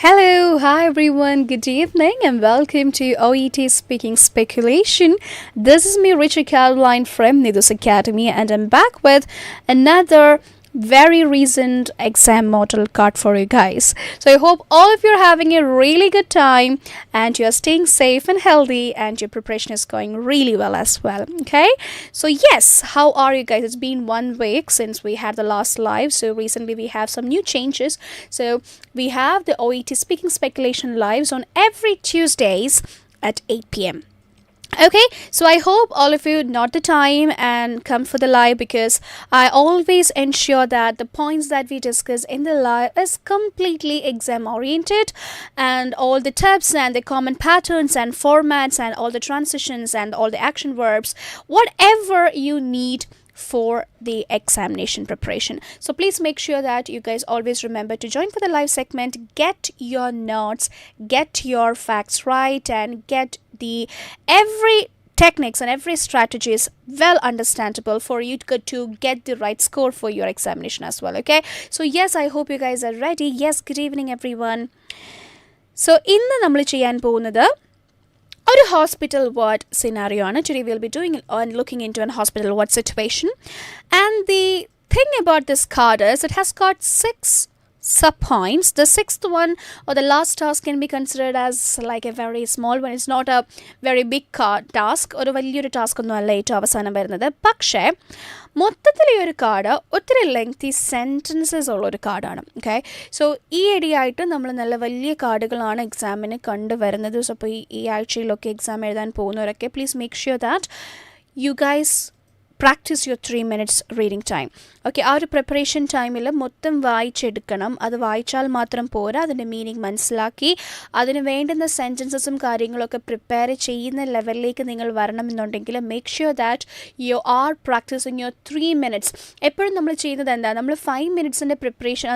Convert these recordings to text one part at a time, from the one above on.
Hello, hi everyone, good evening and welcome to OET Speaking Speculation. This is me, 𝐻𝐄𝐓 from 𝐒𝐲 Academy, and I'm back with another very recent exam model card for you guys. So I hope all of you are having a really good time and you're staying safe and healthy and your preparation is going really well as well. Okay, so yes, how are you guys? It's been 1 week since we had the last live, so recently we have some new changes. So we have the OET Speaking Speculation lives on every Tuesdays at 8 p.m. Okay, so I hope all of you note the time and come for the live, because I always ensure that the points that we discuss in the live is completely exam oriented, and all the tips and the common patterns and formats and all the transitions and all the action verbs, whatever you need for the examination preparation. So please make sure that you guys always remember to join for the live segment, get your notes, get your facts right, and get the every techniques and every strategy is well understandable for you to get the right score for your examination as well. Okay, so yes, I hope you guys are ready. Yes, good evening everyone. So ഇന്ന് നമ്മൾ ചെയ്യാൻ പോകുന്നത് ഒരു hospital ward scenario ആണ്. Today we'll be doing on looking into an hospital ward situation, and the thing about this card is it has got 6 sub-points. The sixth one, or the last task, can be considered as like a very small one. It's not a very big task. ഒരു വലിയൊരു task ഒന്നും അല്ല ഏറ്റവും അവസാനം വരുന്നത്. പക്ഷേ മൊത്തത്തിൽ ഈ ഒരു കാർഡ് ഒത്തിരി ലെങ്തി സെൻറ്റൻസസ് ഉള്ളൊരു കാർഡാണ്. ഓക്കെ, സോ ഈ ഇടയായിട്ട് നമ്മൾ നല്ല വലിയ കാർഡുകളാണ് എക്സാമിന് കണ്ടുവരുന്നത്. സോ അപ്പോൾ ഈ ആഴ്ചയിലൊക്കെ എക്സാം എഴുതാൻ പോകുന്നവരൊക്കെ please make sure that you guys practice your 3 minutes reading time. Okay, ആ ഒരു പ്രിപ്പറേഷൻ ടൈമിൽ മൊത്തം വായിച്ചെടുക്കണം. അത് വായിച്ചാൽ മാത്രം പോരാ, അതിൻ്റെ മീനിങ് മനസ്സിലാക്കി അതിന് വേണ്ടുന്ന സെൻറ്റൻസസും കാര്യങ്ങളൊക്കെ പ്രിപ്പയർ ചെയ്യുന്ന ലെവലിലേക്ക് നിങ്ങൾ വരണമെന്നുണ്ടെങ്കിൽ make sure that you are practicing your 3 minutes. എപ്പോഴും നമ്മൾ ചെയ്യുന്നത് എന്താ, നമ്മൾ 5 minutesൻ്റെ പ്രിപ്പറേഷൻ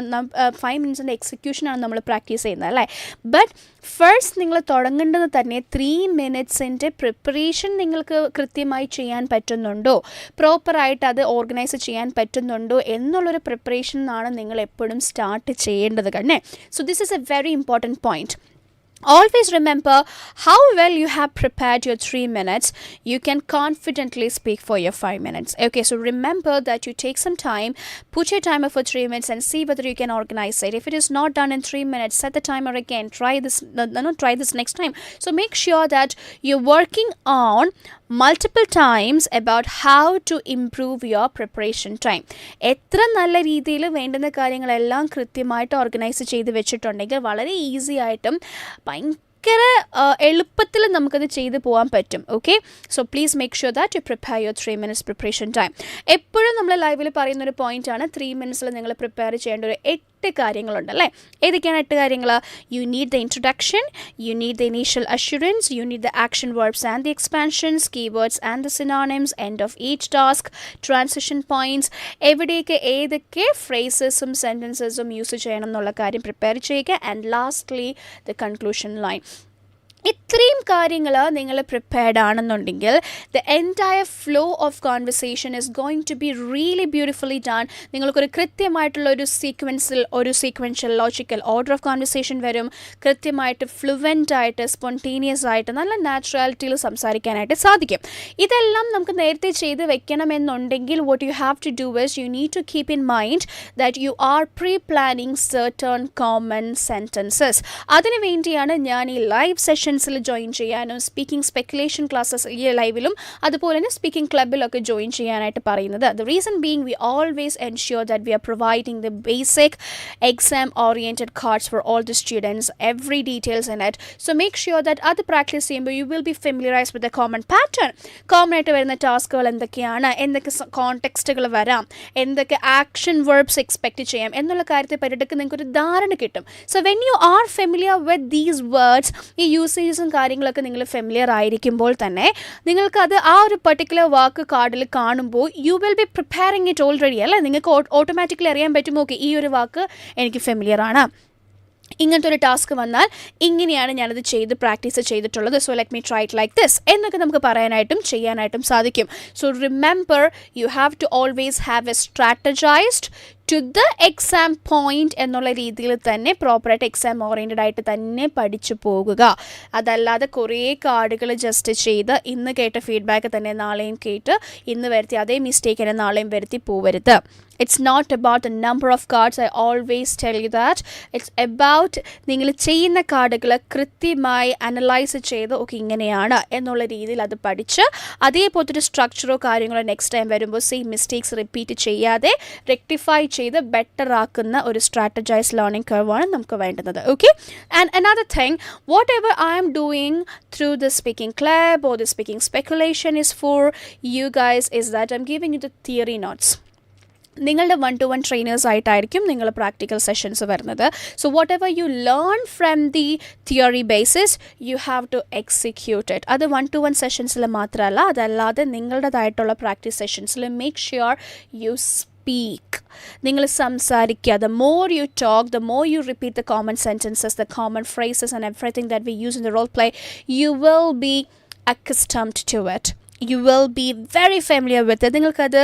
5 minutesൻ്റെ എക്സിക്യൂഷനാണ് നമ്മൾ പ്രാക്ടീസ് ചെയ്യുന്നത് അല്ലേ. ബട്ട് ഫസ്റ്റ് നിങ്ങൾ തുടങ്ങേണ്ടത് തന്നെ 3 minutesൻ്റെ പ്രിപ്പറേഷൻ നിങ്ങൾക്ക് കൃത്യമായി ചെയ്യാൻ പറ്റുന്നുണ്ടോ, പ്രോപ്പറായിട്ട് അത് ഓർഗനൈസ് ചെയ്യാൻ പറ്റുന്നുണ്ടോ എന്നുള്ളൊരു പ്രിപ്പറേഷനാണ് നിങ്ങൾ എപ്പോഴും സ്റ്റാർട്ട് ചെയ്യേണ്ടത് തന്നെ. So this is A very important point. Always remember how well you have prepared your 3 minutes, you can confidently speak for your 5 minutes. Okay, so remember that you take some time, put your timer for 3 minutes and see whether you can organize it. If it is not done in 3 minutes, set the timer again. Try this next time. So make sure that you're working on multiple times about how to improve your preparation time. എത്ര നല്ല രീതിയിൽ വേണ്ടുന്ന കാര്യങ്ങളെല്ലാം കൃത്യമായിട്ട് organise ചെയ്ത് വെച്ചിട്ടുണ്ടെങ്കിൽ വളരെ easy ആയിട്ടും ഭയങ്കര എളുപ്പത്തിൽ നമുക്കത് ചെയ്ത് പോകാൻ പറ്റും. Okay, so please make sure that U prepare your 3 minutes preparation time. എപ്പോഴും നമ്മൾ ലൈവിൽ പറയുന്നൊരു പോയിൻ്റാണ് 3 minutesൽ നിങ്ങൾ പ്രിപ്പയർ ചെയ്യേണ്ട ഒരു 8 കാര്യങ്ങളുണ്ട് അല്ലേ. ഏതൊക്കെയാണ് 8 കാര്യങ്ങൾ? You need the introduction, you need the initial assurance, you need the action verbs and the expansions, keywords and the synonyms, end of each task, transition points, എവിടെയൊക്കെ ഏതൊക്കെ ഫ്രേസസും സെൻറ്റൻസസും യൂസ് ചെയ്യണം എന്നുള്ള കാര്യം പ്രിപ്പയർ ചെയ്യുക, and lastly the conclusion line. ഇത്രയും കാര്യങ്ങൾ നിങ്ങൾ prepared ആണെന്നുണ്ടെങ്കിൽ the entire flow of conversation is going to be really beautifully done. നിങ്ങൾക്കൊരു കൃത്യമായിട്ടുള്ള ഒരു sequential logical order of conversation വരും. കൃത്യമായിട്ട് ഫ്ലുവൻ്റ് ആയിട്ട് സ്പോണ്ടേനിയസ് ആയിട്ട് നല്ല നാച്ചുറാലിറ്റിയിൽ സംസാരിക്കാനായിട്ട് സാധിക്കും. ഇതെല്ലാം നമുക്ക് നേരത്തെ ചെയ്ത് വെക്കണമെന്നുണ്ടെങ്കിൽ what you have to do is you need to keep in mind that you are pre planning certain common sentences. അതിനു വേണ്ടിയാണ് ഞാൻ ഈ ലൈവ് സെഷൻ ജോയിൻ ചെയ്യാനും സ്പീക്കിംഗ് സ്പെക്കുലേഷൻ ക്ലാസ്സസ് ഈ ലൈവിലും അതുപോലെ തന്നെ സ്പീക്കിംഗ് ക്ലബിലൊക്കെ ജോയിൻ ചെയ്യാനായിട്ട് പറയുന്നത്. The reason being we always ensure that we are providing the basic exam oriented cards for all the students, every details in it. So make sure that അത് practice ചെയ്യുമ്പോൾ U will B familiarise with the common pattern. Common ആയിട്ട് വരുന്ന ടാസ്കുകൾ എന്തൊക്കെയാണ്, എന്തൊക്കെ കോണ്ടെക്സ്റ്റുകൾ വരാം, എന്തൊക്കെ action verbs expect ചെയ്യാം എന്നുള്ള കാര്യത്തെ പറ്റിയിട്ട് നിങ്ങൾക്കൊരു ധാരണ കിട്ടും. So when you R familiar with these words, ഈ യൂസേജസും കാര്യങ്ങളൊക്കെ നിങ്ങൾ ഫെമിലിയർ ആയിരിക്കുമ്പോൾ തന്നെ നിങ്ങൾക്കത് ആ ഒരു പെർട്ടിക്കുലർ വാക്ക് കാർഡിൽ കാണുമ്പോൾ U will B preparing it already അല്ലേ. നിങ്ങൾക്ക് ഓട്ടോമാറ്റിക്കലി അറിയാൻ പറ്റും, ഓക്കെ ഈ ഒരു വാക്ക് എനിക്ക് ഫെമിലിയർ ആണ്, ഇങ്ങനത്തെ ഒരു ടാസ്ക് വന്നാൽ ഇങ്ങനെയാണ് ഞാനത് ചെയ്ത് പ്രാക്ടീസ് ചെയ്തിട്ടുള്ളത്, so let me try it like this എന്നൊക്കെ നമുക്ക് പറയാനായിട്ടും ചെയ്യാനായിട്ടും സാധിക്കും. So remember you have to always have a strategized to the exam point എന്നുള്ള രീതിയിൽ തന്നെ പ്രോപ്പറായിട്ട് എക്സാം ഓറിയൻറ്റഡ് ആയിട്ട് തന്നെ പഠിച്ചു പോകുക. അതല്ലാതെ കുറേ കാർഡുകൾ ജസ്റ്റ് ചെയ്ത് ഇന്ന് കേട്ട ഫീഡ്ബാക്ക് തന്നെ നാളെയും കേട്ട് ഇന്ന് വരുത്തി അതേ മിസ്റ്റേക്ക് തന്നെ നാളെയും വരുത്തി പോവരുത്. It's not about the number of cards. I always tell you that. It's about നിങ്ങൾ ചെയ്യുന്ന കാർഡുകൾ കൃത്യമായി അനലൈസ് ചെയ്ത് ഓക്കെ ഇങ്ങനെയാണ് എന്നുള്ള രീതിയിൽ അത് പഠിച്ച് അതേപോലത്തെ ഒരു സ്ട്രക്ചറോ കാര്യങ്ങളോ നെക്സ്റ്റ് ടൈം വരുമ്പോൾ സെയിം മിസ്റ്റേക്സ് റിപ്പീറ്റ് ചെയ്യാതെ റെക്ടിഫൈ ചെയ്ത് ബെറ്റർ ആക്കുന്ന ഒരു സ്ട്രാറ്റജൈസ് ലേണിംഗ് കർവാണ് നമുക്ക് വേണ്ടുന്നത്. Okay, and another thing, whatever I am doing through the speaking club or the speaking speculation is for you guys is that I'm giving you the theory notes. നിങ്ങളുടെ 1-to-1 trainers ആയിട്ടായിരിക്കും നിങ്ങൾ practical sessions വരുന്നത്. So whatever you learn from the theory basis you have to execute it. അത് 1-to-1 സെഷൻസിൽ മാത്രമല്ല, അതല്ലാതെ നിങ്ങളുടേതായിട്ടുള്ള practice സെഷൻസിൽ മേക്ക് ഷ്യൂർ യു സ്പീക്ക്. നിങ്ങൾ സംസാരിക്കുക. The more you talk, the more you repeat the common sentences, the common phrases and everything that we use in the role play, you will be accustomed to it. You will be very familiar with it. നിങ്ങൾക്കത്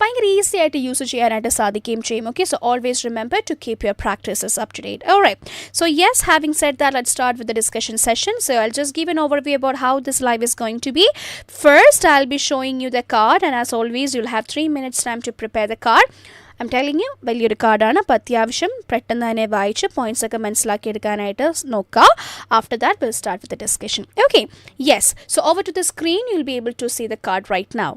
ഭയങ്കര easy ആയിട്ട് use ചെയ്യാനായിട്ട് സാധിക്കുകയും ചെയ്യും. Okay, so always remember to keep your practices up to date. Alright, so yes, having said that, let's start with the discussion session. So I'll just give an overview about how this live is going to be. First, I'll be showing you the card, and as always, you'll have 3 minutes time to prepare the card. I'm telling you, വലിയൊരു കാർഡാണ്. അപ്പോൾ അത്യാവശ്യം പെട്ടെന്ന് തന്നെ വായിച്ച് points ഒക്കെ മനസ്സിലാക്കി എടുക്കാനായിട്ട് നോക്കുക. After that, we'll start with the discussion. Okay, yes, so over to the screen, you'll be able to see the card right now.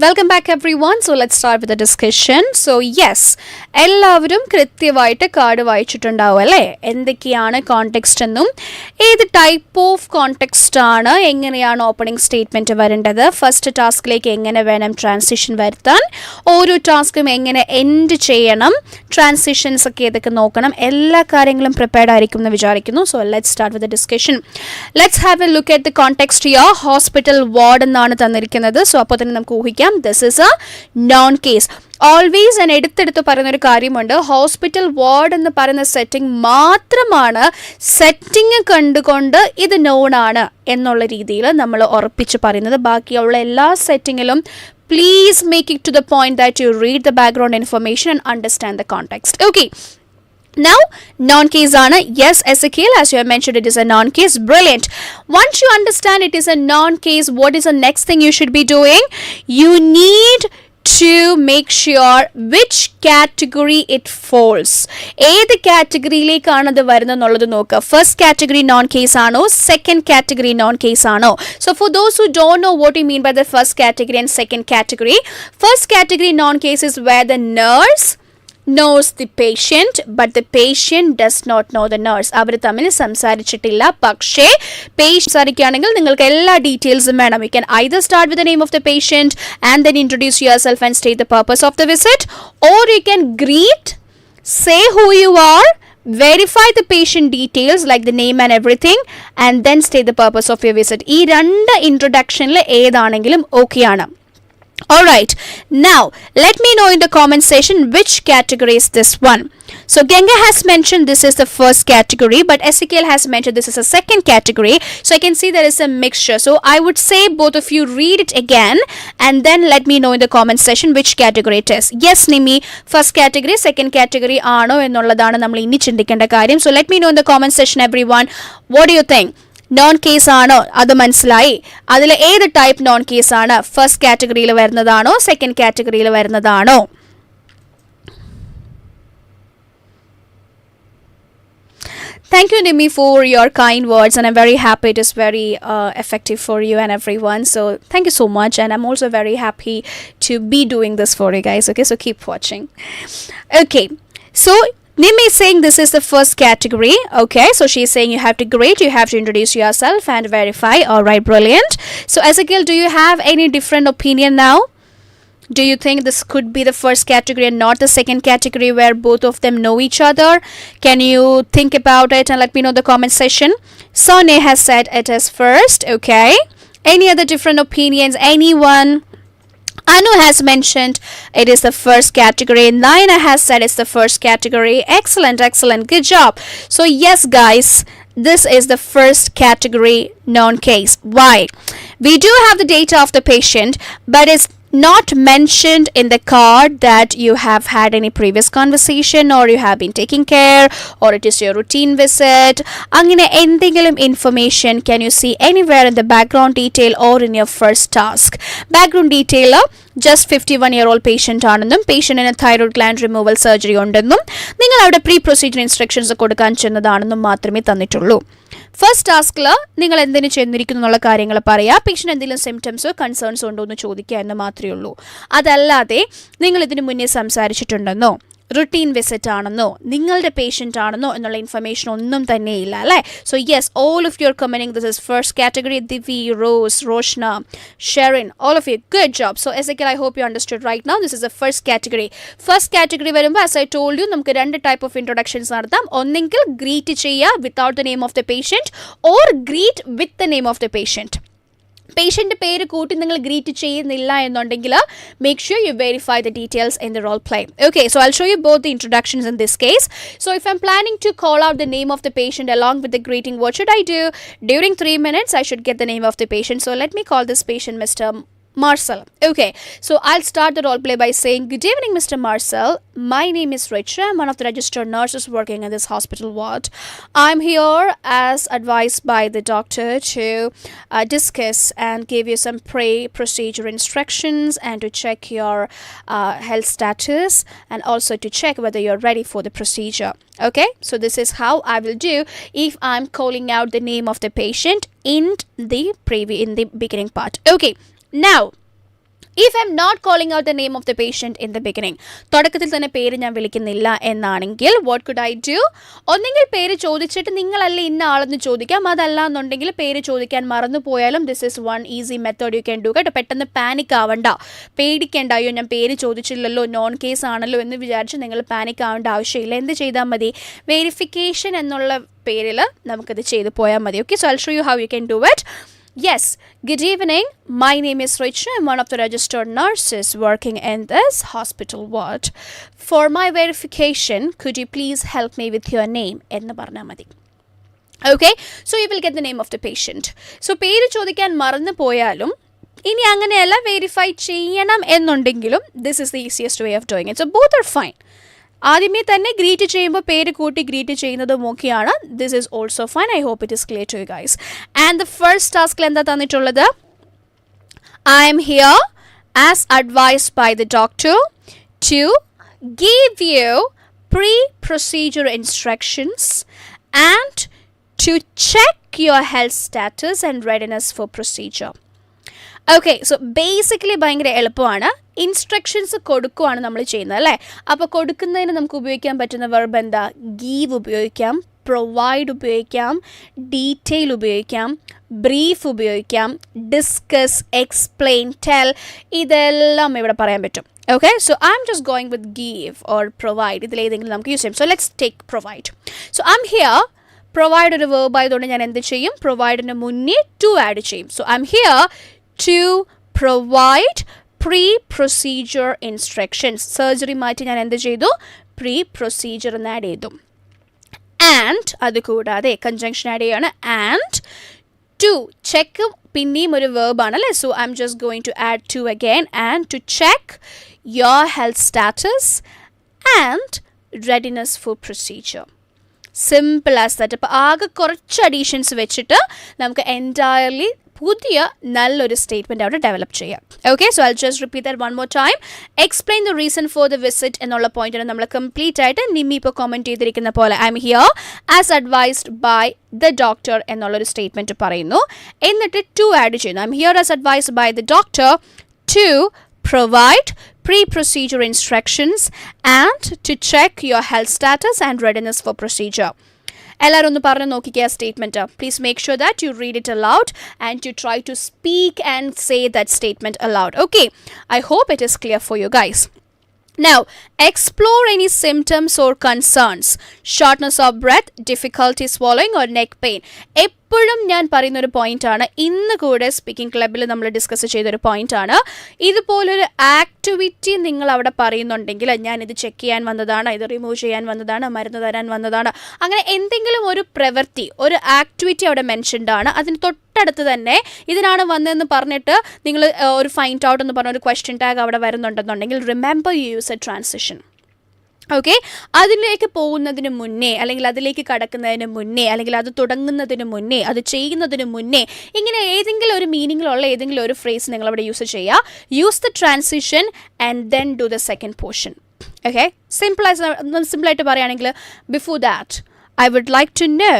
Welcome back everyone. So let's start with the discussion. So yes, എല്ലാവരും കൃത്യമായിട്ട് card വായിച്ചിട്ടുണ്ടാവും അല്ലേ? എന്തൊക്കെയാണ് context എന്നും ഏത് type of context ആണ്, എങ്ങനെയാണ് opening statement വരേണ്ടത്, first ടാസ്കിലേക്ക് എങ്ങനെ വേണം ട്രാൻസിഷൻ വരുത്താൻ, ഓരോ ടാസ്കും എങ്ങനെ എൻഡ് ചെയ്യണം, ട്രാൻസിഷൻസ് ഒക്കെ ഏതൊക്കെ നോക്കണം, എല്ലാ കാര്യങ്ങളും പ്രിപ്പയർഡ് ആയിരിക്കും എന്ന് വിചാരിക്കുന്നു. So let's start with the discussion. Let's have A look at the context here. Hospital ward എന്നാണ് തന്നിരിക്കുന്നത്. സോ അപ്പോൾ തന്നെ നമുക്ക് ഊഹിക്കാം this is A non case. Always ഞാൻ എടുത്തെടുത്ത് പറയുന്നൊരു കാര്യമുണ്ട്, ഹോസ്പിറ്റൽ വാർഡ് എന്ന് പറയുന്ന സെറ്റിംഗ് മാത്രമാണ് സെറ്റിംഗ് കണ്ടുകൊണ്ട് ഇത് നോൺ ആണ് എന്നുള്ള രീതിയിൽ നമ്മൾ ഉറപ്പിച്ച് പറയുന്നത്. ബാക്കിയുള്ള എല്ലാ സെറ്റിങ്ങിലും please make it to the point that you read the background information and understand the context. Okay. Now, non-case ആണ്. Yes, 𝐎𝐶𝐾, as you have mentioned, it is a non-case. Brilliant. Once you understand it is a non-case, what is the next thing you should be doing? You need to make sure which category it falls. ഏത് കാറ്റഗറിയിലേക്കാണ് അത് വരുന്നതെന്നുള്ളത് നോക്കുക. First category non case ആണോ, second category non case ആണോ? So for those who don't know what you mean by the first category and second category, first category non case is where the nurse knows the patient but the patient does not know the nurse. അവർ തമ്മിൽ സംസാരിച്ചിട്ടില്ല, പക്ഷേ patient സംസാരിക്കുകയാണെങ്കിൽ നിങ്ങൾക്ക് എല്ലാ ഡീറ്റെയിൽസും വേണം. You can either start with the name of the patient and then introduce yourself and state the purpose of the visit, or you can greet, say who you are, verify the patient details like the name and everything, and then state the purpose of your visit. ഈ രണ്ട് ഇൻട്രൊഡക്ഷനിൽ ഏതാണെങ്കിലും ഓക്കെയാണ്. Alright, now let me know in the comment section which category is this one. So Genga has mentioned this is the first category, but 𝐎𝐶𝐾 has mentioned this is a second category. So I can see there is a mixture. So I would say both of you read it again and then let me know in the comment section which category it is. Yes, Nimi, first category, second category ആണോ എന്നുള്ളതാണ് നമ്മൾ ഇനി ചിന്തിക്കേണ്ട കാര്യം. So let me know in the comment section everyone. What do you think? Non case ആണോ? അത് മനസ്സിലായി. അതിൽ ഏത് ടൈപ്പ് നോൺ കേസ് ആണ്? ഫസ്റ്റ് കാറ്റഗറിയിൽ വരുന്നതാണോ, സെക്കൻഡ് കാറ്റഗറിയിൽ വരുന്നതാണോ? Thank you, Nimi, for your kind words, and I'm very happy it is very effective for you and everyone. So thank you so much, and I'm also very happy to be doing this for you guys. Okay, so keep watching. Okay, so Nim is saying this is the first category. Okay, so she's saying you have to grade, you have to introduce yourself and verify. Alright, brilliant. So 𝐎𝐶𝐾, do you have any different opinion now? Do you think this could be the first category and not the second category where both of them know each other? Can you think about it and let me know in the comment section? Sonne has said it is first. Okay, any other different opinions? Anyone? Anu has mentioned it is the first category. Naina has said it's the first category. Excellent, excellent. Good job. So yes, guys, this is the first category known case. Why? We do have the data of the patient, but it's not mentioned in the card that you have had any previous conversation or you have been taking care or it is your routine visit. Angine endingalum information can you see anywhere in the background detail or in your first task? Background detail just 51-year-old patient ആണെന്നും പേഷ്യന്റിന് thyroid gland removal surgery ഉണ്ടെന്നും നിങ്ങൾ അവിടെ pre procedure instructions കൊടുക്കാൻ ചെന്നതാണെന്നും മാത്രമേ തന്നിട്ടുള്ളൂ. First ടാസ്കിൽ നിങ്ങൾ എന്തിനു ചെന്നിരിക്കുന്നു എന്നുള്ള കാര്യങ്ങൾ പറയുക, പേഷ്യൻ്റ് എന്തെങ്കിലും സിംറ്റംസോ കൺസേൺസോ ഉണ്ടോ എന്ന് ചോദിക്കുക എന്ന് മാത്രമേ ഉള്ളൂ. അതല്ലാതെ നിങ്ങൾ ഇതിനു മുന്നേ സംസാരിച്ചിട്ടുണ്ടെന്നോ, റുട്ടീൻ വിസിറ്റ് ആണെന്നോ, നിങ്ങളുടെ പേഷ്യൻ്റ് ആണെന്നോ എന്നുള്ള ഇൻഫർമേഷൻ ഒന്നും തന്നെയില്ല അല്ലേ. So yes, all of you are commenting this is first category. Divi, Rose, Roshna, Sherin, all of you, good job. So 𝐎𝐶𝐾, I hope you understood right now. This is the first category. First category വരുമ്പോൾ as I told you നമുക്ക് രണ്ട് type of introductions നടത്താം. ഒന്നെങ്കിൽ greet ചെയ്യുക without the name of the patient or greet with the name of the patient. Patient പേര് കൂട്ടി നിങ്ങൾ greet ചെയ്യുന്നില്ല എന്നുണ്ടെങ്കിൽ make sure you verify the details in the role play. Okay, so I'll show you both the introductions in this case. So if I'm planning to call out the name of the patient along with the greeting, what should I do? During 3 minutes, I should get the name of the patient. So let me call this patient Mr. Marcel. Okay, so I'll start the role play by saying, good evening, Mr. Marcel. My name is Richa. I'm one of the registered nurses working in this hospital ward. I'm here as advised by the doctor to discuss and give you some pre-procedure instructions and to check your health status and also to check whether you're ready for the procedure. Okay, so this is how I will do if I'm calling out the name of the patient in the beginning part. Okay, now if I'm not calling out the name of the patient in the beginning, തുടക്കത്തിൽ തന്നെ പേര് ഞാൻ വിളിക്കുന്നില്ല എന്നാണെങ്കിൽ what could I do? ഒന്നെങ്കിൽ പേര് ചോദിച്ചിട്ട് നിങ്ങളല്ല ഇന്ന ആളെന്ന് ചോദിക്കാം, അതല്ല എന്നുണ്ടെങ്കിൽ പേര് ചോദിക്കാൻ മറന്നു പോയാലും this is one easy method you can do. കേട്ടോ, പെട്ടെന്ന് പാനിക് ആവണ്ട, പേടിക്കേണ്ട, അയ്യോ ഞാൻ പേര് ചോദിച്ചില്ലല്ലോ, നോൺ കേസ് ആണല്ലോ എന്ന് വിചാരിച്ച് നിങ്ങൾ പാനിക് ആവേണ്ട ആവശ്യമില്ല. എന്ത് ചെയ്താൽ മതി, വെരിഫിക്കേഷൻ എന്നുള്ള പേരിൽ നമുക്കത് ചെയ്തു പോയാൽ മതി. Okay, so I'll show you how you can do it. Yes, good evening. My name is Rachel. I'm one of the registered nurses working in this hospital ward. For my verification, could you please help me with your name? എന്ന് പറഞ്ഞാൽ മതി. Okay, so you will get the name of the patient. So പേര് ചോദിക്കാൻ മറന്നു പോയാലും ഇനി അങ്ങനെയല്ല verify ചെയ്യണം എന്നുണ്ടെങ്കിലും this is the easiest way of doing it. So both are fine. ആദ്യമേ തന്നെ ഗ്രീറ്റ് ചെയ്യുമ്പോൾ പേര് കൂട്ടി ഗ്രീറ്റ് ചെയ്യുന്നതും ഓക്കെയാണ്. This is also fine. I hope it is clear to you guys. And the first ടാസ്കിൽ എന്താ തന്നിട്ടുള്ളത്, I M here as advised by the doctor to give you pre procedure instructions and to check your health status and readiness for procedure. Okay, so basically ഭയങ്കര എളുപ്പമാണ്. Instructions കൊടുക്കുകയാണ് നമ്മൾ ചെയ്യുന്നത് അല്ലേ. അപ്പോൾ കൊടുക്കുന്നതിന് നമുക്ക് ഉപയോഗിക്കാൻ പറ്റുന്ന വെർബ് എന്താ, ഗീവ് ഉപയോഗിക്കാം, പ്രൊവൈഡ് ഉപയോഗിക്കാം, ഡീറ്റെയിൽ ഉപയോഗിക്കാം, ബ്രീഫ് ഉപയോഗിക്കാം, ഡിസ്കസ്, എക്സ്പ്ലെയിൻ, ടെൽ, ഇതെല്ലാം ഇവിടെ പറയാൻ പറ്റും. Okay, so I M just going with give or provide, ഇതിലേതെങ്കിലും നമുക്ക് യൂസ് ചെയ്യാം. So let's take provide. So I am here, provide ഒരു വേർബ് ആയതുകൊണ്ട് ഞാൻ എന്ത് ചെയ്യും, പ്രൊവൈഡിന് മുന്നേ ടു ആഡ് ചെയ്യും. So I am here to provide pre-procedure instructions. Surgery മാറ്റി ഞാൻ എന്ത് ചെയ്തു, പ്രീ പ്രൊസീജിയർ എന്ന് ആഡ് ചെയ്തു. ആൻഡ് അത് കൂടാതെ കൺജങ്ഷൻ ആഡ് ചെയ്യാണ്. ആൻഡ് ടു ചെക്ക് പിന്നെയും ഒരു വേർബാണ് അല്ലേ. So I M just going to add to again. And to check your health status and readiness for procedure. Simple as that. അപ്പോൾ ആകെ കുറച്ച് അഡീഷൻസ് വെച്ചിട്ട് നമുക്ക് എൻറ്റയർലി പുതിയ നല്ലൊരു സ്റ്റേറ്റ്മെൻറ്റ് അവിടെ ഡെവലപ്പ് ചെയ്യാം. Okay, so I just repeat that one more time. Explain the reason for the visit എന്നുള്ള പോയിന്റിന് നമ്മൾ കംപ്ലീറ്റ് ആയിട്ട് നിമ്മി ഇപ്പോൾ കമൻറ്റ് ചെയ്തിരിക്കുന്ന പോലെ I M here as advised by the doctor എന്നുള്ളൊരു സ്റ്റേറ്റ്മെൻറ്റ് പറയുന്നു. എന്നിട്ട് ടു ആഡ് ചെയ്യുന്നു. I M here as advised by the doctor to provide pre-procedure instructions and to check your health status and readiness for procedure. എല്ലാവരും ഒന്ന് പറഞ്ഞു നോക്കിക്കുക statement. Please make sure that you read it aloud and you try to speak and say that statement aloud. Okay, I hope it is clear for you guys. Now, explore any symptoms or concerns. Shortness of breath, difficulty swallowing or neck pain. എപ്പോഴും ഞാൻ പറയുന്നൊരു പോയിൻ്റാണ്, ഇന്ന് കൂടെ speaking ക്ലബിൽ നമ്മൾ discuss ചെയ്തൊരു പോയിൻ്റാണ്. ഇതുപോലൊരു ആക്ടിവിറ്റി നിങ്ങൾ അവിടെ പറയുന്നുണ്ടെങ്കിൽ ഞാനിത് ചെക്ക് ചെയ്യാൻ വന്നതാണ്, ഇത് റിമൂവ് ചെയ്യാൻ വന്നതാണ്, മരുന്ന് തരാൻ വന്നതാണ്, അങ്ങനെ എന്തെങ്കിലും ഒരു പ്രവൃത്തി, ഒരു ആക്ടിവിറ്റി അവിടെ മെൻഷൻഡ് ആണ്. അതിന് തൊട്ടടുത്ത് തന്നെ ഇതിനാണ് വന്നതെന്ന് പറഞ്ഞിട്ട് നിങ്ങൾ ഒരു ഫൈൻഡ് ഔട്ട് എന്ന് പറഞ്ഞ ഒരു ക്വസ്റ്റ്യൻ ടാഗ് അവിടെ വരുന്നുണ്ടെന്നുണ്ടെങ്കിൽ remember you use a transition. Okay, അതിലേക്ക് പോകുന്നതിന് മുന്നേ അല്ലെങ്കിൽ അതിലേക്ക് കടക്കുന്നതിന് മുന്നേ അല്ലെങ്കിൽ അത് തുടങ്ങുന്നതിന് മുന്നേ അത് ചെയ്യുന്നതിന് മുന്നേ ഇങ്ങനെ ഏതെങ്കിലും ഒരു മീനിങ്ങിലുള്ള ഏതെങ്കിലും ഒരു ഫ്രേസ് നിങ്ങൾ അവിടെ യൂസ് ചെയ്യുക. Use the transition and then do the second portion. Okay, സിമ്പിളായിട്ട് പറയുകയാണെങ്കിൽ before that I would like to know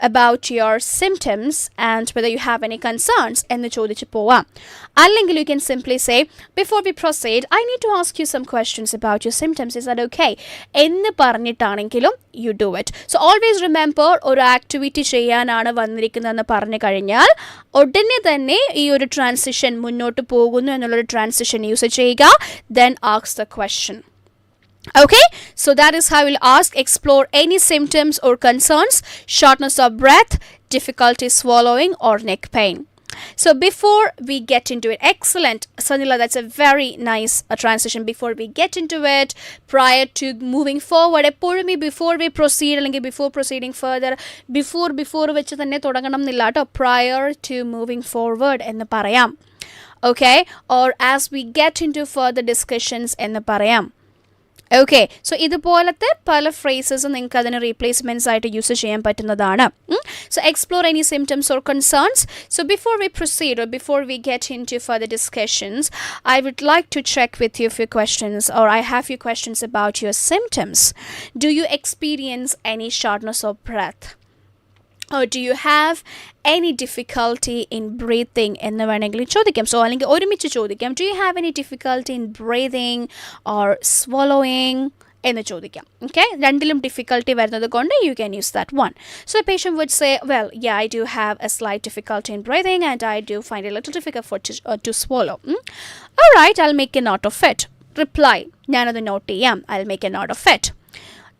about your symptoms and whether you have any concerns എന്ന് ചോദിച്ച് പോവാം. അല്ലെങ്കിൽ you can simply say, before we proceed, I need to ask you some questions about your symptoms. Is that okay? എന്ന് പറഞ്ഞിട്ടാണെങ്കിലും you do it. So always remember, ഒരു activity ചെയ്യാനാണ് വന്നിരിക്കുന്നതെന്ന് പറഞ്ഞു കഴിഞ്ഞാൽ ഉടനെ തന്നെ ഈ ഒരു ട്രാൻസിഷൻ മുന്നോട്ട് പോകുന്നു എന്നുള്ളൊരു ട്രാൻസിഷൻ യൂസ് ചെയ്യുക. Then ask the question. Okay, so that is how we'll ask. Explore any symptoms or concerns, shortness of breath, difficulty swallowing or neck pain. So before we get into it, excellent Sanila, that's a very nice transition. Before we get into it, prior to moving forward, before we proceed അല്ലെങ്കിൽ before proceeding further, before വെച്ച് തന്നെ തുടങ്ങണം എന്നില്ല കേട്ടോ, prior to moving forward എന്ന് പറയാം. Okay, or as we get into further discussions എന്ന് പറയാം. ഓക്കെ, സോ ഇതുപോലത്തെ പല ഫ്രേസസ് നിങ്ങൾക്ക് അതിന് റീപ്ലേസ്മെൻറ്റ്സ് ആയിട്ട് യൂസ് ചെയ്യാൻ പറ്റുന്നതാണ്. So explore any symptoms or concerns. So before we proceed or before we get in to further discussions, I would like to check with you few questions or I have few questions about your symptoms. Do you experience any shortness of breath or do you have any difficulty in breathing എന്ന് വേണമെങ്കിലും ചോദിക്കാം. So അല്ലെങ്കിൽ ഒരുമിച്ച് ചോദിക്കാം. Do you have any difficulty in breathing or swallowing എന്ന് ചോദിക്കാം. Okay, രണ്ടിലും difficulty വരുന്നത് കൊണ്ട് you can use that one. So a patient would say, well, yeah, I do have a slight difficulty in breathing and I do find it a little difficult to swallow. All right, I'll make a note of it. Reply, ഞാനത് not ചെയ്യാം. I'll make a note of it.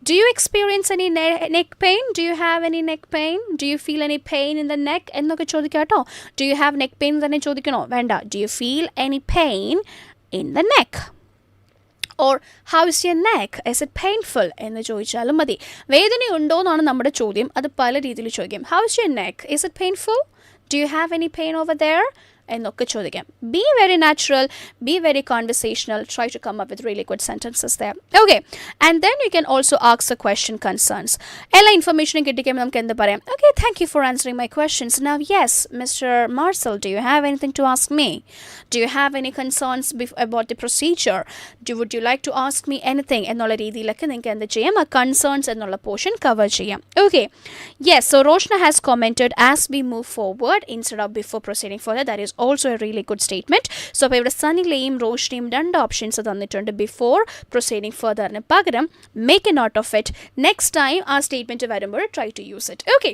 Do you experience any neck pain? Do you have any neck pain? Do you feel any pain in the neck? എന്നൊക്കെ ചോദിക്കാം കേട്ടോ. Do you have neck pain തന്നെ ചോദിക്കണോ? വേണ്ട. Do you feel any pain in the neck? Or how is your neck? Is it painful? എന്ന് ചോദിച്ചാലും മതി. വേദനയുണ്ടോ എന്നാണ് നമ്മുടെ ചോദ്യം. അത് പല രീതിയിൽ ചോദിക്കാം. How is your neck? Is it painful? Do you have any pain over there? എന്നൊക്കെ ചോദിക്കാം. Be very natural, be very conversational, try to come up with really good sentences there. Okay, and then you can also ask the question concerns. എല്ലാ ഇൻഫർമേഷനും കിട്ടിക്കുമ്പോൾ നമുക്ക് എന്ത് പറയാം? Okay, thank you for answering my questions. Now, yes, Mr. Marcel, do you have anything to ask me? Do you have any concerns about the procedure? Would you like to ask me anything? എന്നുള്ള രീതിയിലൊക്കെ നിങ്ങൾക്ക് എന്ത് ചെയ്യാം? ആ concerns എന്നുള്ള portion cover ചെയ്യാം. Okay, yes, so Roshna has commented as we move forward instead of before proceeding further. That is also a really good statement. So അപ്പോൾ ഇവിടെ സനിലെയും റോഷ്നയും രണ്ട് ഓപ്ഷൻസ് തന്നിട്ടുണ്ട്. ബിഫോർ പ്രൊസീഡിങ് ഫർദറിന് പകരം make a note of it. Next time ആ statement വരുമ്പോൾ try to use it. Okay,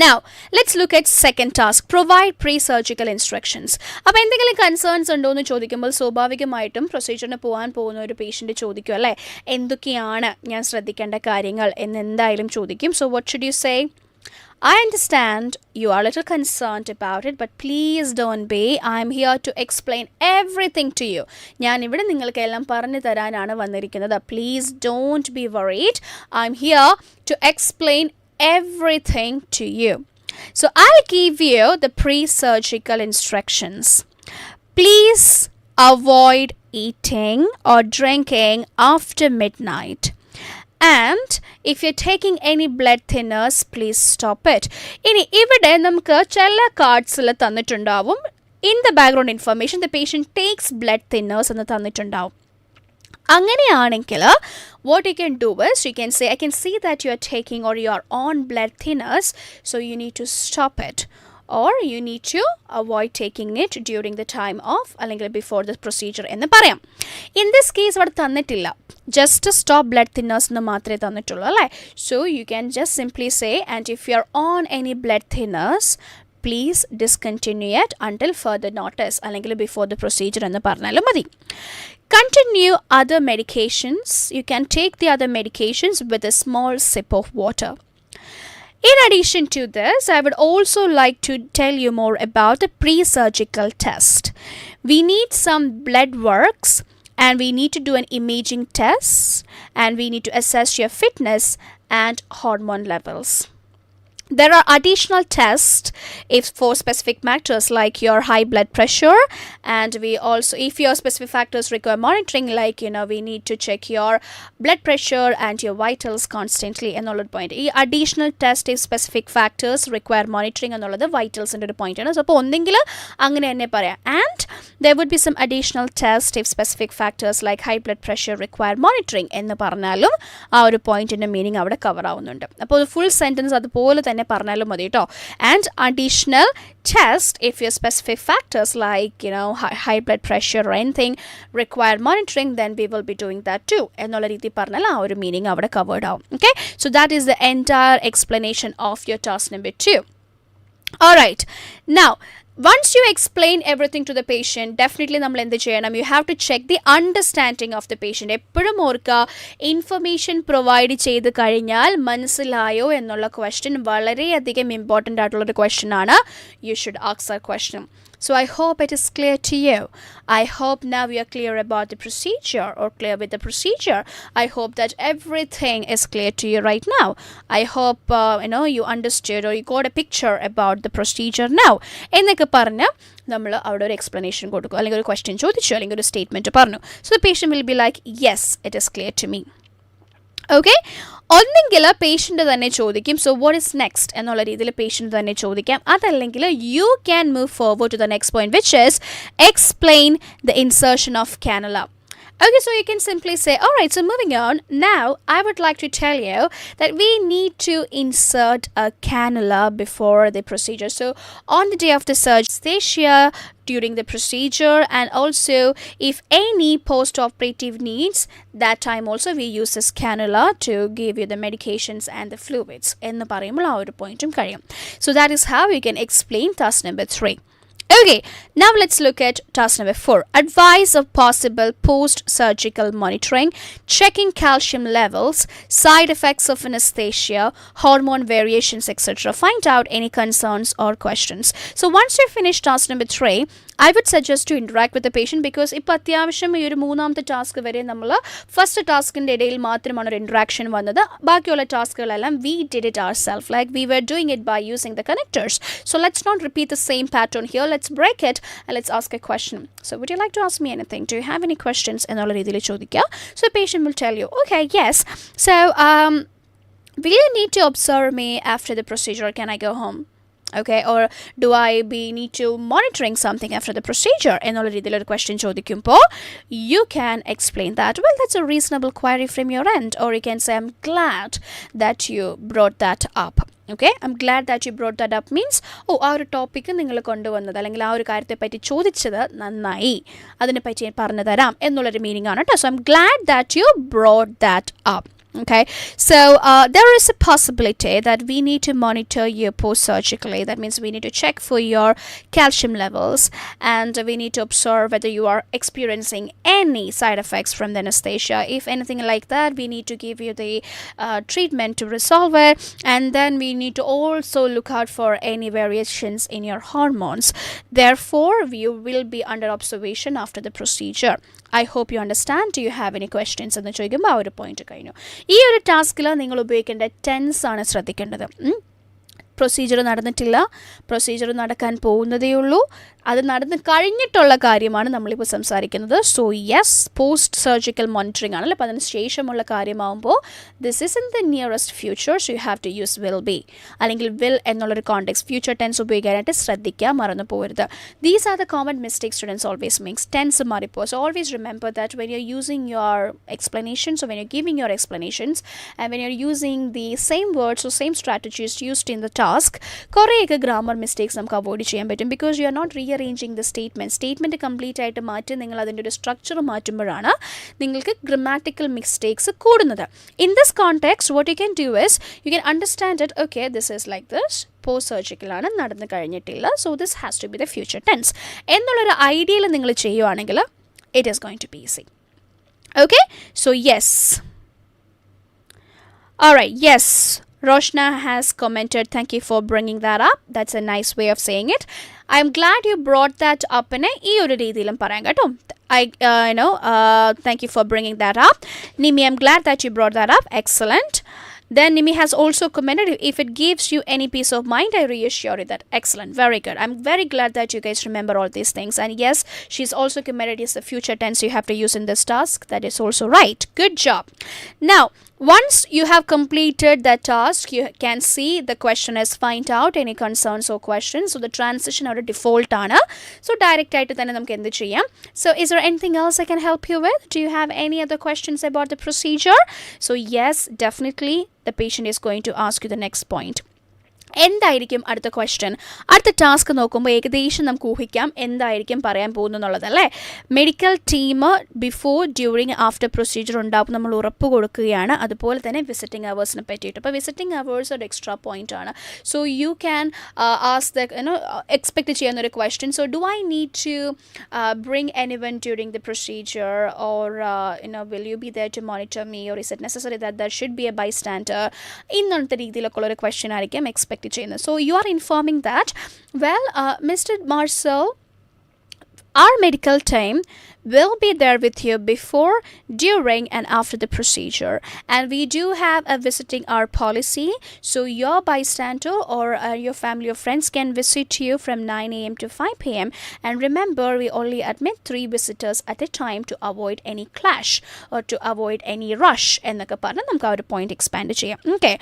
now let's look at second task, provide pre-surgical instructions. അപ്പോൾ എന്തെങ്കിലും കൺസേൺസ് ഉണ്ടോ എന്ന് ചോദിക്കുമ്പോൾ സ്വാഭാവികമായിട്ടും പ്രൊസീജിയറിന് പോകാൻ പോകുന്ന ഒരു പേഷ്യൻ്റ് ചോദിക്കും അല്ലേ, എന്തൊക്കെയാണ് ഞാൻ ശ്രദ്ധിക്കേണ്ട കാര്യങ്ങൾ എന്ന് എന്തായാലും ചോദിക്കും. So what should you say? I understand you are a little concerned about it, but please don't be. I'm here to explain everything to you. ഞാൻ ഇവിടെ നിങ്ങൾക്ക് എല്ലാം പറഞ്ഞു തരാനാണ് വന്നിരിക്കുന്നത്. Please don't be worried. I'm here to explain everything to you. So I'll give you the pre-surgical instructions. Please avoid eating or drinking after midnight. And if you're taking any blood thinners, please stop it. ഇനി ഇവിടെ നമുക്ക് ചില കാർഡ്സിൽ തന്നിട്ടുണ്ടാവും. In the background information, the patient takes blood thinners എന്ന് തന്നിട്ടുണ്ടാവും. അങ്ങനെയാണെങ്കിൽ what you can do is you can say, I can see that you are taking or you are on blood thinners, so you need to stop it. Or you need to avoid taking it during the time of അല്ലെങ്കിൽ before the procedure എന്ന് പറയാം. In this case ഇവിടെ തന്നിട്ടില്ല, just stop blood thinners എന്ന് മാത്രമേ തന്നിട്ടുള്ളൂ അല്ലേ. So you can just simply say, and if you are on any blood thinners, please discontinue it until further notice അല്ലെങ്കിൽ before the procedure എന്ന് പറഞ്ഞാലും മതി. Continue other medications. You can take the other medications with a small sip of water. In addition to this, I would also like to tell you more about the pre-surgical test. We need some blood works and we need to do an imaging test and we need to assess your fitness and hormone levels. There are additional tests if for specific factors like your high blood pressure, and we also, if your specific factors require monitoring, like we need to check your blood pressure and your vitals constantly എന്നുള്ള point. ഈ additional test if specific factors require monitoring എന്നുള്ളത് vitals ന്റെ ഒരു point ആണ്. So അപ്പോൾ ഒന്നെങ്കിൽ അങ്ങനെ തന്നെ പറയാം. And there would be some additional test if specific factors like high blood pressure require monitoring എന്ന് പറഞ്ഞാലും ആ ഒരു പോയിന്റിന്റെ മീനിങ് അവിടെ കവർ ആവുന്നുണ്ട്. അപ്പോൾ ഫുൾ സെന്റൻസ് അതുപോലെ തന്നെ പറഞ്ഞാലും മതി കേട്ടോ. And additional test if your specific factors like high blood pressure or anything require monitoring, then we will be doing that too എന്നുള്ള രീതി പറഞ്ഞാൽ ആ ഒരു മീനിങ് അവിടെ കവേർഡ് ആവും. Okay, so that is the entire explanation of your task number 2. Alright, now once you explain everything to the patient, definitely നമ്മൾ എന്ത് ചെയ്യണം? You have to check the understanding of the patient. എപ്പോഴും ഓർക്കുക, information provide ചെയ്ത് കഴിഞ്ഞാൽ മനസ്സിലായോ എന്നുള്ള question വളരെയധികം ഇമ്പോർട്ടൻ്റ് ആയിട്ടുള്ളൊരു ക്വസ്റ്റ്യൻ ആണ്. You should ask that question. So I hope it is clear to you. I hope now you are clear about the procedure or clear with the procedure. I hope that everything is clear to you right now. I hope you understood or you got a picture about the procedure now. എന്നൊക്കെ പറഞ്ഞ് നമ്മൾ അവിടെ ഒരു explanation കൊടുക്കും, അല്ലെങ്കിൽ ഒരു question ചോദിച്ചു, അല്ലെങ്കിൽ ഒരു സ്റ്റേറ്റ്മെൻറ്റ് പറഞ്ഞു. So the patient will be like, yes, it is clear to me. Okay, ഒന്നെങ്കിൽ പേഷ്യൻ്റ് തന്നെ ചോദിക്കും, സോ വാട്ട് ഈസ് നെക്സ്റ്റ് എന്നുള്ള രീതിയിൽ പേഷ്യൻ്റ് തന്നെ ചോദിക്കാം. അതല്ലെങ്കിൽ you can move forward to the next point, which is explain the insertion of cannula. Okay, so you can simply say, all right, so moving on. Now, I would like to tell you that we need to insert a cannula before the procedure. So, on the day of the surgery, anesthesia during the procedure, and also if any post-operative needs, that time also we use this cannula to give you the medications and the fluids. എന്ന് പറയുമ്പോൾ ആ ഒരു പോയിന്റും കഴിയും. So, that is how you can explain task number 3. Okay, now let's look at task number 4. Advice of possible post-surgical monitoring, checking calcium levels, side effects of anesthesia, hormone variations, etc. Find out any concerns or questions. So once you finish task number 3, I would suggest to interact with the patient because ഇപ്പോൾ അത്യാവശ്യം ഈ ഒരു മൂന്നാമത്തെ task വരെ നമ്മൾ first ടാസ്കിൻ്റെ ഇടയിൽ മാത്രമാണ് ഒരു ഇൻട്രാക്ഷൻ വന്നത്. ബാക്കിയുള്ള ടാസ്കുകളെല്ലാം we did it ourselves, like we were doing it by using the connectors. So let's not repeat the same pattern here. Let's break it and let's ask a question. So would you like to ask me anything? Do you have any questions? എന്നുള്ള രീതിയിൽ ചോദിക്കുക. So the patient will tell you, okay, yes. So will you need to observe me after the procedure? Can I go home? Okay, or do I need to monitoring something after the procedure? എന്നുള്ള രീതിയിലൊരു question ചോദിക്കുമ്പോൾ you can explain that. Well, that's a reasonable query from your end. Or you can say, I'm glad that you brought that up. Okay, I'm glad that you brought that up means, oh, ആ ഒരു topic നിങ്ങൾ കൊണ്ടുവന്നത് അല്ലെങ്കിൽ ആ ഒരു കാര്യത്തെ പറ്റി ചോദിച്ചത് നന്നായി, അതിനെപ്പറ്റി പറഞ്ഞു തരാം എന്നുള്ളൊരു മീനിങ് ആണ് കേട്ടോ. So I'm glad that you brought that up. Okay, so there is a possibility that we need to monitor you post-surgically. That means we need to check for your calcium levels and we need to observe whether you are experiencing any side effects from the anesthesia. If anything like that, we need to give you the treatment to resolve it, and then we need to also look out for any variations in your hormones. Therefore, you will be under observation after the procedure. I hope you understand. Do you have any questions? എന്ന് ചോദിക്കുമ്പോൾ ആ ഒരു point കഴിഞ്ഞു. ഈ ഒരു ടാസ്കിൽ നിങ്ങൾ ഉപയോഗിക്കേണ്ട ടെൻസ് ആണ് ശ്രദ്ധിക്കേണ്ടത്. പ്രൊസീജിയർ നടന്നിട്ടില്ല, പ്രൊസീജിയർ നടക്കാൻ പോകുന്നതേ ഉള്ളൂ, അത് നടന്ന് കഴിഞ്ഞിട്ടുള്ള കാര്യമാണ് നമ്മളിപ്പോൾ സംസാരിക്കുന്നത്. So yes, post surgical monitoring ആണല്ലോ. അപ്പോൾ അതിന് ശേഷമുള്ള കാര്യമാകുമ്പോൾ this is in the nearest future. So you have to use will be അല്ലെങ്കിൽ വിൽ എന്നുള്ളൊരു കോണ്ടെക്സ്റ്റ് ഫ്യൂച്ചർ ടെൻസ് ഉപയോഗിക്കാനായിട്ട് ശ്രദ്ധിക്കുക, മറന്നു പോകരുത്. These are the common mistakes students always makes. Tense മാറിപ്പോൾ. So always remember that when you are using your explanations, or when you're giving your explanations, and when you're using the same words or same strategies used in the task, കുറേയൊക്കെ grammar mistakes നമുക്ക് avoid ചെയ്യാൻ പറ്റും. Because you are not rearranging the statement complete ആയിട്ട് മാറ്റി നിങ്ങൾ അതിൻ്റെ ഒരു structure മാറ്റുമ്പോഴാണ് നിങ്ങൾക്ക് ഗ്രമാറ്റിക്കൽ മിസ്റ്റേക്സ് കൂടുന്നത്. In this context what you can do is you can understand it. Okay, this is like this, post സർജിക്കലാണ്, നടന്നു കഴിഞ്ഞിട്ടില്ല, so this has to be the future tense എന്നുള്ളൊരു ഐഡിയയിൽ നിങ്ങൾ ചെയ്യുവാണെങ്കിൽ it is going to be easy. Okay, so yes. Alright, yes. Roshna has commented, thank you for bringing that up. That's a nice way of saying it. I'm glad you brought that up in ee oru reethilum parayan ketto. Thank you for bringing that up. Nimi, I'm glad that you brought that up. Excellent. Then Nimi has also commented, if it gives you any peace of mind, I reassure you that. Excellent, very good. I'm very glad that you guys remember all these things. And yes, she's also commented is the future tense you have to use in this task. That is also right. Good job. Now, once you have completed that task, you can see the question is find out any concerns or questions. So the transition or default ആണ്. So direct ആയിട്ട് തന്നെ നമുക്ക് എന്ത് ചെയ്യാം. So is there anything else I can help you with? Do you have any other questions about the procedure? So yes, definitely the patient is going to ask you the next point. എന്തായിരിക്കും അടുത്ത question? അടുത്ത task നോക്കുമ്പോൾ ഏകദേശം നമുക്ക് ഊഹിക്കാം എന്തായിരിക്കും പറയാൻ പോകുന്നു എന്നുള്ളതല്ലേ. Medical team before, during, after procedure ഉണ്ടാവും നമ്മൾ ഉറപ്പ് കൊടുക്കുകയാണ്. അതുപോലെ തന്നെ വിസിറ്റിംഗ് അവേഴ്സിനെ പറ്റിയിട്ട്. അപ്പോൾ വിസിറ്റിംഗ് അവേഴ്സ് ഒരു എക്സ്ട്രാ പോയിന്റ് ആണ്. So you can ask the expect ചെയ്യുന്ന ഒരു question. So do I need to bring anyone during the procedure, or will you be there to monitor me, or is it necessary that there should be a bystander? ഇന്നത്തെ രീതിയിലൊക്കെ ഉള്ളൊരു question ആയിരിക്കും expect ചെയ്യുന്നത്. So you are informing that, well, Mr. Marcel, our medical team will be there with you before, during and after the procedure, and we do have a visiting hour policy, so your bystander or your family or friends can visit you from 9 a.m. to 5 p.m. and remember, we only admit 3 visitors at a time to avoid any clash or to avoid any rush എന്നൊക്കെ പറഞ്ഞ് നമുക്ക് ആ ഒരു point expand ചെയ്യാം. Okay,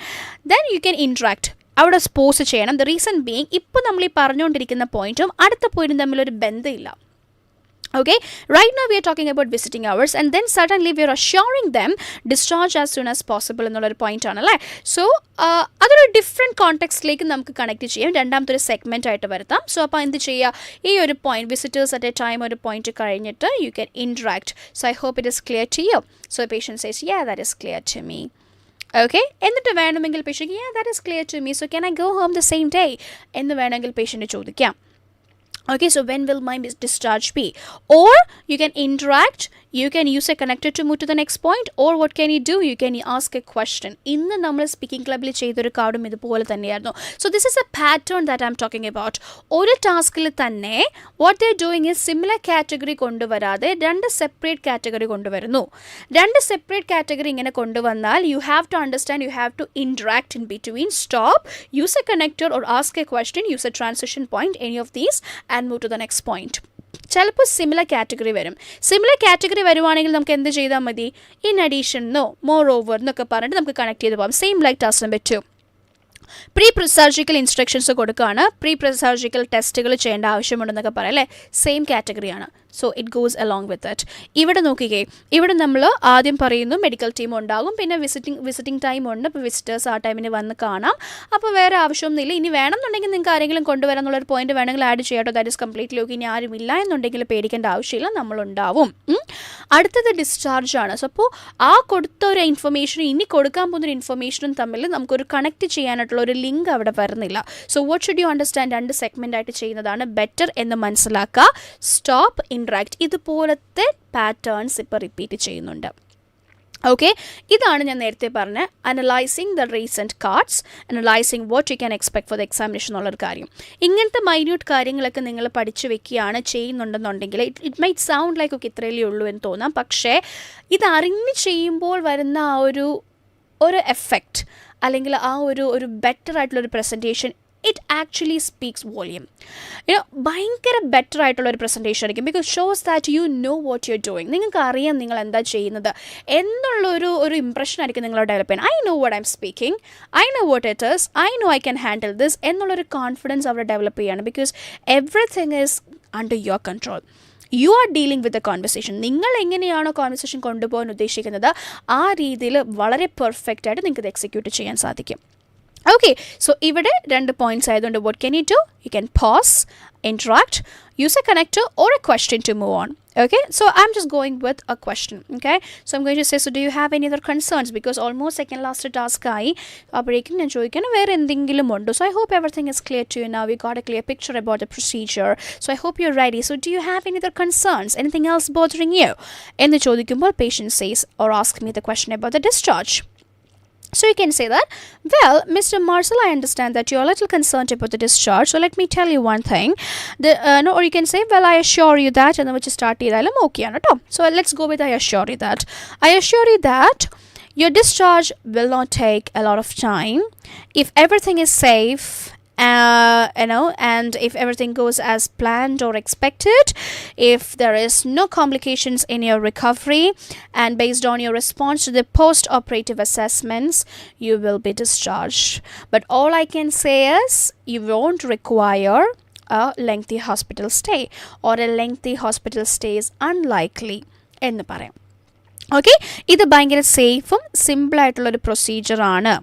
then you can interact. അവിടെ സ്പോസ് ചെയ്യണം. The reason being, ഇപ്പോൾ നമ്മൾ ഈ പറഞ്ഞുകൊണ്ടിരിക്കുന്ന പോയിന്റും അടുത്ത പോയിന്റും തമ്മിലൊരു ബന്ധമില്ല. Okay, right now we are talking about visiting hours, and then suddenly we are assuring them discharge as soon as possible എന്നുള്ളൊരു പോയിന്റ് ആണല്ലേ. സോ അതൊരു ഡിഫറെൻറ്റ് കോണ്ടെക്സ്റ്റിലേക്ക് നമുക്ക് കണക്ട് ചെയ്യാം, രണ്ടാമത്തെ ഒരു സെഗ്മെൻറ്റ് ആയിട്ട് വരുത്താം. സോ അപ്പോൾ എന്ത് ചെയ്യുക, ഈ ഒരു point visitors at a time ഒരു പോയിന്റ് കഴിഞ്ഞിട്ട് you can interact. So I hope it is clear to you. So patient says yeah that is clear to me. Okay, എന്നിട്ട് വേണമെങ്കിൽ patient yeah that is clear to me, so can I go home the same day എന്ന് വേണമെങ്കിൽ patient ചോദിക്കാം. Okay, so when will my discharge be? Or you can interact, you can use a connector to move to the next point, or what can you do? You can ask a question. ഇന്ന് നമ്മൾ speaking ക്ലബ്ബിൽ ചെയ്തൊരു കാർഡും ഇതുപോലെ തന്നെയായിരുന്നു. So this is a pattern that I'm talking about. ഒരു ടാസ്കിൽ തന്നെ what they're doing is similar category കൊണ്ടുവരാതെ രണ്ട് സെപ്പറേറ്റ് കാറ്റഗറി കൊണ്ടുവരുന്നു. രണ്ട് സെപ്പറേറ്റ് കാറ്റഗറി ഇങ്ങനെ കൊണ്ടുവന്നാൽ you have to understand, you have to interact in between, stop, use a connector or ask a question, use a transition point, any of these, and move to the next point. ചിലപ്പോൾ similar category വരും. Similar category വരുവാണെങ്കിൽ നമുക്ക് എന്ത് ചെയ്താൽ മതി, in addition no, more over എന്നൊക്കെ പറഞ്ഞിട്ട് നമുക്ക് കണക്ട് ചെയ്ത് പോകാം. Same like task number 2. Pre surgical instructions കൊടുക്കുകയാണ്, പ്രീ സർജിക്കൽ ടെസ്റ്റുകൾ ചെയ്യേണ്ട ആവശ്യമുണ്ടെന്നൊക്കെ പറയാം അല്ലേ, സെയിം കാറ്റഗറിയാണ്. So it goes along with it. ഇവിടെ നോക്കിക്കേ, ഇവിടെ നമ്മൾ ആദ്യം പറയുന്നു മെഡിക്കൽ ടീം ഉണ്ടാകും, പിന്നെ വിസിറ്റിംഗ് ടൈം ഉണ്ട്, അപ്പോൾ വിസിറ്റേഴ്സ് ആ ടൈമിന് വന്ന് കാണാം, അപ്പോൾ വേറെ ആവശ്യമൊന്നുമില്ല. ഇനി വേണമെന്നുണ്ടെങ്കിൽ നിങ്ങൾക്ക് ആരെങ്കിലും കൊണ്ടുവരാൻ എന്നുള്ളൊരു പോയിന്റ് വേണമെങ്കിൽ ആഡ് ചെയ്യാട്ടോ, ദാറ്റ് ഇസ് കംപ്ലീറ്റ്ലി ഓക്കെ. ഇനി ആരും ഇല്ല എന്നുണ്ടെങ്കിൽ പേടിക്കേണ്ട ആവശ്യമില്ല, നമ്മളുണ്ടാവും. അടുത്തത് ഡിസ്ചാർജ് ആണ്. സോ അപ്പോൾ ആ കൊടുത്ത ഒരു ഇൻഫർമേഷനും ഇനി കൊടുക്കാൻ പോകുന്നൊരു ഇൻഫർമേഷനും തമ്മിൽ നമുക്കൊരു കണക്ട് ചെയ്യാനായിട്ടുള്ള ഒരു ലിങ്ക് അവിടെ വരുന്നില്ല. So what should you understand, രണ്ട് സെഗ്മെൻ്റ് ആയിട്ട് ചെയ്യുന്നതാണ് ബെറ്റർ എന്ന് മനസ്സിലാക്കുക. സ്റ്റോപ്പ്, ഇൻട്രാക്ട്, ഇതുപോലത്തെ പാറ്റേൺസ് ഇപ്പോൾ റിപ്പീറ്റ് ചെയ്യുന്നുണ്ട്. ഓക്കെ, ഇതാണ് ഞാൻ നേരത്തെ പറഞ്ഞ analysing the recent cards, analysing what you can expect for the examination എന്നുള്ളൊരു കാര്യം. ഇങ്ങനത്തെ മൈന്യൂട്ട് കാര്യങ്ങളൊക്കെ നിങ്ങൾ പഠിച്ചു വെക്കുകയാണ് ചെയ്യുന്നുണ്ടെന്നുണ്ടെങ്കിൽ ഇറ്റ് മൈറ്റ് സൗണ്ട് ലൈക്ക് ഒക്കെ ഇത്രയല്ലേ ഉള്ളൂ എന്ന് തോന്നാം. പക്ഷേ ഇതറിഞ്ഞ് ചെയ്യുമ്പോൾ വരുന്ന ആ ഒരു എഫക്റ്റ് അല്ലെങ്കിൽ ആ ഒരു ബെറ്റർ ആയിട്ടുള്ളൊരു presentation, it actually speaks volume. ഭയങ്കര ബെറ്റർ ആയിട്ടുള്ളൊരു പ്രസൻറ്റേഷൻ ആയിരിക്കും. Because shows that you know what you are doing. നിങ്ങൾക്ക് അറിയാം നിങ്ങൾ എന്താ ചെയ്യുന്നത് എന്നുള്ളൊരു ഇംപ്രഷൻ ആയിരിക്കും നിങ്ങൾ ഡെവലപ്പ് ചെയ്യുന്നത്. I know what I M speaking, I know what it is, I know I can handle this എന്നുള്ളൊരു കോൺഫിഡൻസ് അവിടെ ഡെവലപ്പ് ചെയ്യുകയാണ്. Because everything is under your control. You are dealing with a conversation. നിങ്ങൾ എങ്ങനെയാണോ conversation കൊണ്ടുപോകാൻ ഉദ്ദേശിക്കുന്നത് ആ രീതിയിൽ വളരെ പെർഫെക്റ്റ് ആയിട്ട് നിങ്ങൾക്ക് ഇത് എക്സിക്യൂട്ട് ചെയ്യാൻ സാധിക്കും. Okay, so ഇവിടെ രണ്ട് പോയിന്റ്സ് ആയതുകൊണ്ട് what can you do? You can pause, interact, use a connector or a question to move on. Okay, so I'm just going with a question. Okay, so I'm going to say, so do you have any other concerns? Because almost second last task ആയി, അപ്പോഴേക്കും ഞാൻ ചോദിക്കണം വേറെ എന്തെങ്കിലും ഉണ്ടോ. So I hope everything is clear to you now. We got a clear picture about the procedure. So I hope you're ready. So do you have any other concerns? Anything else bothering you? എന്ന് ചോദിക്കുമ്പോൾ patient says or ask me the question about the discharge. So you can say that, well, Mr. Marcel, I understand that you're a little concerned about the discharge. So let me tell you one thing. Or you can say, well, I assure you that, and then we start ചെയ്താലും okay ആണ് കേട്ടോ. So let's go with I assure you that. I assure you that your discharge will not take a lot of time. If everything is safe, and if everything goes as planned or expected, if there is no complications in your recovery, and based on your response to the post-operative assessments, you will be discharged. But all I can say is you won't require a lengthy hospital stay, or a lengthy hospital stay is unlikely എന്ന് പറയാം. Okay, ഇത് ഭയങ്കര സേഫും സിമ്പിളായിട്ടുള്ളൊരു പ്രൊസീജിയറാണ്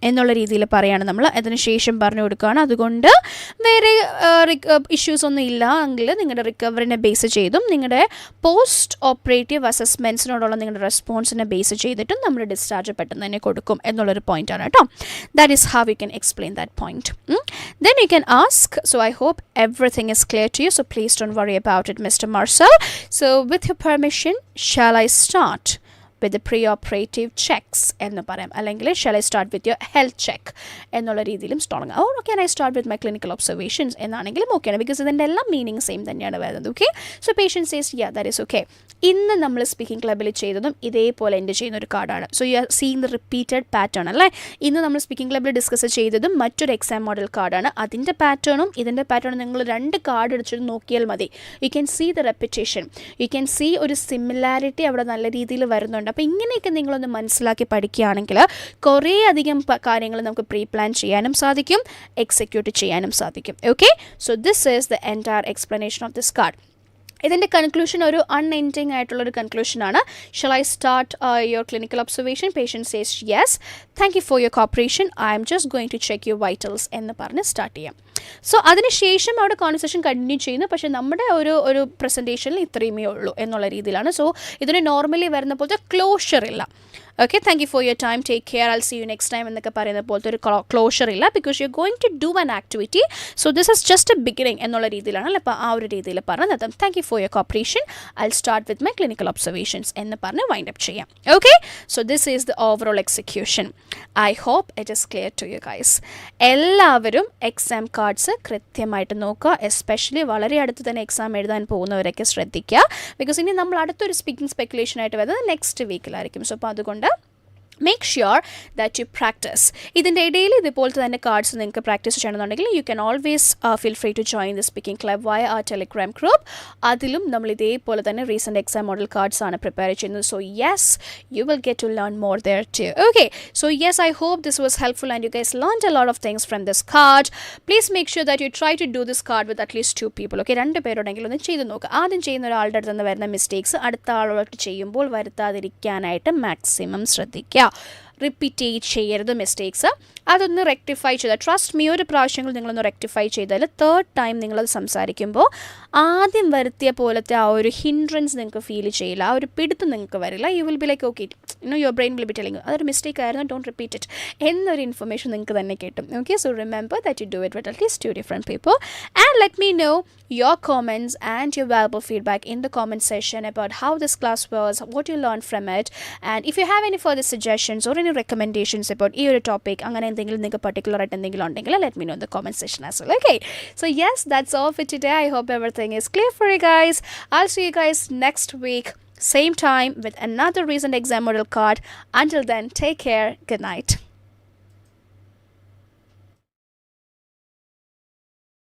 എന്നുള്ള രീതിയിൽ പറയുകയാണ് നമ്മൾ. അതിനുശേഷം പറഞ്ഞു കൊടുക്കുകയാണ്. അതുകൊണ്ട് വേറെ ഇഷ്യൂസ് ഒന്നും ഇല്ല എങ്കിൽ നിങ്ങളുടെ റിക്കവറിനെ ബേസ് ചെയ്തും നിങ്ങളുടെ പോസ്റ്റ് ഓപ്പറേറ്റീവ് അസസ്മെൻറ്റ്സിനോടുള്ള നിങ്ങളുടെ റെസ്പോൺസിനെ ബേസ് ചെയ്തിട്ടും നമ്മൾ ഡിസ്ചാർജ് പെട്ടെന്ന് തന്നെ കൊടുക്കും എന്നുള്ളൊരു പോയിൻ്റാണ് കേട്ടോ. That is how you can explain that point. Then you can ask, so I hope everything is clear to you, so please don't worry about it, Mr. Marcel. So with your permission, shall I start with the pre-operative checks എന്ന് പറയാം, അല്ലെങ്കിൽ shall I start with your health check എന്നുള്ള രീതിയിലും തുടങ്ങാം. Or can I start with my clinical observations എന്നാണെങ്കിലും ഓക്കെയാണ്. Because ഇതിൻ്റെ എല്ലാം meaning same തന്നെയാണ് വരുന്നത്. Okay, so patient says yeah that is okay. ഇന്ന് നമ്മൾ സ്പീക്കിംഗ് ക്ലബ്ബിൽ ചെയ്തതും ഇതേപോലെ എൻ്റെ ചെയ്യുന്ന ഒരു കാർഡാണ്. So you are seeing the repeated pattern അല്ലേ. ഇന്ന് നമ്മൾ സ്പീക്കിംഗ് ക്ലബ്ബിൽ ഡിസ്കസ് ചെയ്തതും മറ്റൊരു എക്സാം മോഡൽ കാർഡാണ്. അതിൻ്റെ പാറ്റേണും ഇതിൻ്റെ പാറ്റേണും നിങ്ങൾ രണ്ട് കാർഡ് അടിച്ചിട്ട് നോക്കിയാൽ മതി. You can see the repetition, you can see ഒരു സിമിലാരിറ്റി അവിടെ നല്ല രീതിയിൽ വരുന്നുണ്ട്. അപ്പോൾ ഇങ്ങനെയൊക്കെ നിങ്ങളൊന്ന് മനസ്സിലാക്കി പഠിക്കുകയാണെങ്കിൽ കുറേ അധികം കാര്യങ്ങൾ നമുക്ക് പ്രീ പ്ലാൻ ചെയ്യാനും സാധിക്കും, എക്സിക്യൂട്ട് ചെയ്യാനും സാധിക്കും. Okay, so this is the entire explanation of this card. ഇതിൻ്റെ കൺക്ലൂഷൻ ഒരു അൺഎൻഡിങ് ആയിട്ടുള്ളൊരു കൺക്ലൂഷനാണ്. Shall I start your clinical observation? Patient says yes, thank you for your cooperation, I'm just going to check your vitals എന്ന് പറഞ്ഞ് start ചെയ്യാം. So അതിനുശേഷം അവിടെ conversation continue ചെയ്യുന്നു. പക്ഷേ നമ്മുടെ ഒരു പ്രസൻറ്റേഷനിൽ ഇത്രയുമേ ഉള്ളൂ എന്നുള്ള രീതിയിലാണ്. സോ ഇതിന് നോർമലി വരുന്ന പോലത്തെ ക്ലോഷർ ഇല്ല. Okay, thank you for your time, take care, I'll see you next time എന്നൊക്കെ പറയുന്ന പോലത്തെ ഒരു ക്ലോഷർ ഇല്ല. Because you are going to do an activity, so this is just a beginning എന്നുള്ള രീതിയിലാണ് അപ്പോൾ ആ ഒരു രീതിയിൽ പറഞ്ഞത്. Thank you for your cooperation, I start with my clinical observations എന്ന് പറഞ്ഞ് വൈൻഡ് അപ്പ് ചെയ്യാം. Okay, so this is the overall execution. I hope it is clear to you guys. എല്ലാവരും എക്സാം കാർഡ്സ് കൃത്യമായിട്ട് നോക്കുക. എസ്പെഷ്യലി വളരെ അടുത്ത് തന്നെ exam എഴുതാൻ പോകുന്നവരൊക്കെ ശ്രദ്ധിക്കുക. ബിക്കോസ് ഇനി നമ്മൾ അടുത്തൊരു സ്പീക്കിംഗ് സ്പെക്കുലേഷനായിട്ട് വരുന്നത് നെക്സ്റ്റ് വീക്കിലായിരിക്കും. സോ അപ്പോൾ അതുകൊണ്ട് make sure that you practice. ഇതിൻ്റെ ഇടയിൽ ഇതുപോലത്തെ തന്നെ കാർഡ്സ് നിങ്ങൾക്ക് പ്രാക്ടീസ് ചെയ്യണമെന്നുണ്ടെങ്കിൽ you can always feel free to join the speaking club via ആ ടെലിഗ്രാം ഗ്രൂപ്പ്. അതിലും നമ്മൾ ഇതേപോലെ തന്നെ റീസെൻറ്റ് എക്സാം മോഡൽ കാർഡ്സ് ആണ് പ്രിപ്പയർ ചെയ്യുന്നത്. So yes, you will get to learn more there too. Okay, so yes, I hope this was helpful and you guys learned a lot of things from this card. Please make sure that you try to do this card with at least 2 people. Okay, 2 പേരുണ്ടെങ്കിൽ ഒന്ന് ചെയ്ത് നോക്കുക. ആദ്യം ചെയ്യുന്ന ഒരാളുടെ അടുത്ത് നിന്ന് വരുന്ന മിസ്റ്റേക്സ് അടുത്ത ആളോട്ട് ചെയ്യുമ്പോൾ വരുത്താതിരിക്കാനായിട്ട് മാക്സിമം ശ്രദ്ധിക്കുക. റിപ്പീറ്റ് ചെയ്യരുത് മിസ്റ്റേക്സ്. അതൊന്ന് റെക്ടിഫൈ ചെയ്താൽ, ട്രസ്റ്റ് മീ, ഒരു പ്രാവശ്യങ്ങൾ നിങ്ങളൊന്ന് റെക്ടിഫൈ ചെയ്താൽ തേർഡ് ടൈം നിങ്ങളത് സംസാരിക്കുമ്പോൾ ആദ്യം വരുത്തിയ പോലത്തെ ആ ഒരു ഹിൻഡ്രൻസ് നിങ്ങൾക്ക് ഫീൽ ചെയ്യില്ല, ആ ഒരു പിടുത്തം നിങ്ങൾക്ക് വരില്ല. U will be like okay, your brain will be telling അതൊരു മിസ്റ്റേക്ക് ആയിരുന്നു, ഡോണ്ട് റിപ്പീറ്റ് ഇറ്റ് എന്നൊരു ഇൻഫർമേഷൻ നിങ്ങൾക്ക് തന്നെ കിട്ടും. Okay, so remember that you do it with at least 2 different people and let me know your comments and your valuable feedback in the comment section about how this class was, what you learned from it, and if you have any further suggestions or any recommendations about ഈ ഒരു topic, അങ്ങനെ എന്തെങ്കിലും നിങ്ങൾക്ക് particular ആയിട്ട് എന്തെങ്കിലും ഉണ്ടെങ്കിൽ let me know in the comment section as well. Okay, so yes, that's all for today. I hope everything is clear for you guys. I'll see you guys next week, same time, with another recent exam model card. Until then, take care. Good night.